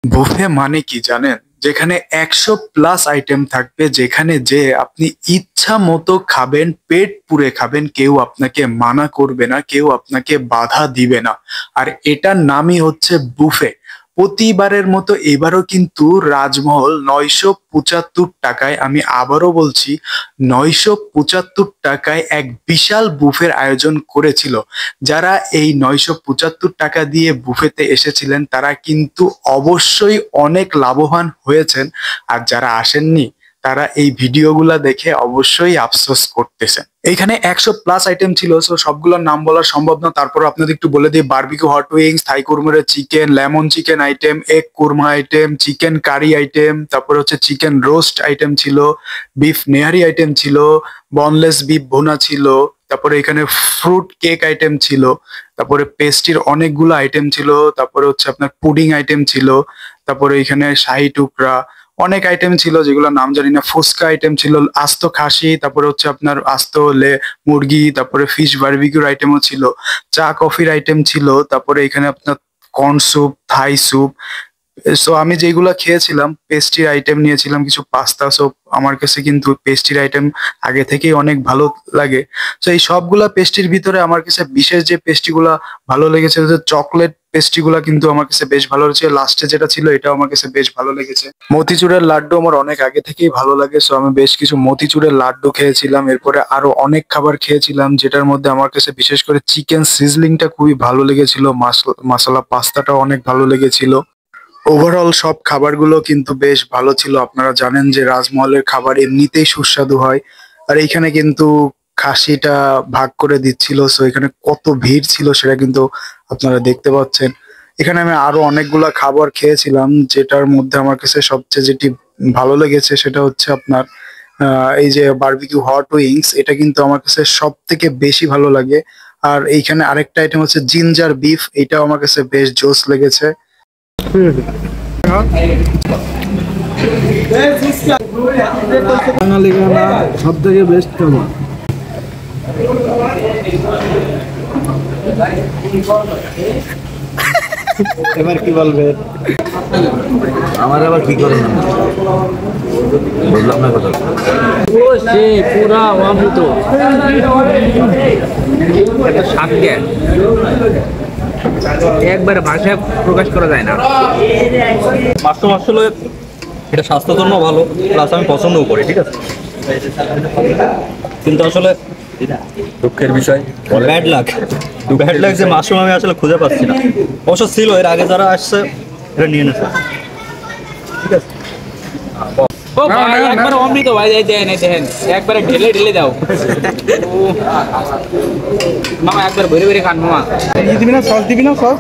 Buffet মানে কি জানেন? যেখানে ১০০ প্লাস আইটেম থাকবে, যেখানে যেয়ে আপনি ইচ্ছা মতো খাবেন, পেট পুরে খাবেন। কেউ আপনাকে মানা করবে না, কেউ আপনাকে বাধা দিবে না। আর এটার নামই হচ্ছে বুফে। প্রতিবারের মতো এবারও কিন্তু রাজমহল ৳৯৭৫ আমি আবারও বলছি, ৳৯৭৫ এক বিশাল বুফের আয়োজন করেছিল। যারা এই ৳৯৭৫ দিয়ে বুফেতে এসেছিলেন তারা কিন্তু অবশ্যই অনেক লাভবান হয়েছেন। আর যারা আসেননি তারা এই ভিডিওগুলা দেখে অবশ্যই আফসোস করতেছেন। এইখানে ১০০ প্লাস আইটেম ছিল। সো সবগুলোর নাম বলা সম্ভব না। তারপরেও আপনাদের একটু বলে দিই, বারবিকিউ হট উইংস, থাই কুরমুরে chicken, lemon chicken item, egg korma item, chicken curry item, তারপরে হচ্ছে চিকেন রোস্ট আইটেম ছিল, বিফ নেহারি আইটেম ছিল, বনলেস বিফ ভুনা ছিল, তারপরে এখানে ফ্রুট কেক আইটেম ছিল, তারপরে পেস্ট্রির অনেকগুলো আইটেম ছিল, তারপরে হচ্ছে আপনার পুডিং আইটেম ছিল, তারপরে এখানে শাহী টুকরা, অনেক আইটেম ছিল যেগুলোর নাম জানি না। ফুচকা আইটেম ছিল, আস্ত খাসি, তারপরে হচ্ছে আপনার আস্ত মুরগি, তারপরে ফিশ বারবিকিউর আইটেমও ছিল, চা কফির আইটেম ছিল, তারপরে এখানে আপনার corn soup, Thai soup. So আমি যেগুলা খেয়েছিলাম, পেস্ট্রির আইটেম নিয়েছিলাম কিছু পাস্তা। সো আমার কাছে কিন্তু পেস্ট্রির আইটেম আগে থেকেই অনেক ভালো লাগে। সো এই সবগুলা পেস্ট্রির ভিতরে আমার কাছে বিশেষ যে পেস্ট্রিগুলা ভালো লেগেছে হচ্ছে চকলেট পেস্ট্রিগুলা, কিন্তু আমার কাছে বেশ ভালো লেগেছে। লাস্টে যেটা ছিল এটাও আমার কাছে বেশ ভালো লেগেছে। মতিচুরের লাড্ডু আমার অনেক আগে থেকেই ভালো লাগে। সো আমি বেশ কিছু মতিচুরের লাড্ডু খেয়েছিলাম। এরপরে আরো অনেক খাবার খেয়েছিলাম, যেটার মধ্যে আমার কাছে বিশেষ করে চিকেন সিজলিংটা খুবই ভালো লেগেছিল। মাসালা পাস্তাটাও অনেক ভালো লেগেছিল। ওভারঅল সব খাবারগুলো কিন্তু বেশ ভালো ছিল। আপনারা জানেন যে রাজমহলের খাবার এমনিতেই সুস্বাদু হয়। আর এইখানে কিন্তু খাসিটা ভাগ করে দিচ্ছিল। সো এখানে কত ভিড় ছিল সেটা কিন্তু আপনারা দেখতে পাচ্ছেন। এখানে আমি আরো অনেকগুলা খাবার খেয়েছিলাম, যেটার মধ্যে আমার কাছে সবচেয়ে যেটি ভালো লেগেছে সেটা হচ্ছে আপনার এই যে বারবিকিউ হট উইংস। এটা কিন্তু আমার কাছে সব থেকে বেশি ভালো লাগে। আর এইখানে আরেকটা আইটেম হচ্ছে জিঞ্জার বিফ, এটাও আমার কাছে বেশ জোস লেগেছে। বাঙালি খানা সব থেকে বেস্ট খাবার। এবার কি বলবে? আমার আবার কি করে না বুঝলাম না কথা। ও সে পুরা অমৃত একটা স্বাদ দেয়, একবারে ভাষায় প্রকাশ করা যায় না। মাশরুম আসলে এটা স্বাস্থ্যের জন্য ভালো, প্লাস আমি পছন্দও করি, ঠিক আছে। কিন্তু আসলে দুঃখের বিষয়, ব্যাড লাক যে মাশরুম আমি আসলে খুঁজে পাচ্ছি না। অবশ্য ছিল এর আগে যারা আসছে এটা নিয়ে নেছে, ঠিক আছে। ও ভাই একবার অমৃত ভাই, দেখেন দেখেন একবারে ঢেলে ঢেলে দাও মামা, একবার ভরে ভরে খান মামা। দিবি না সস, দিবি না সস?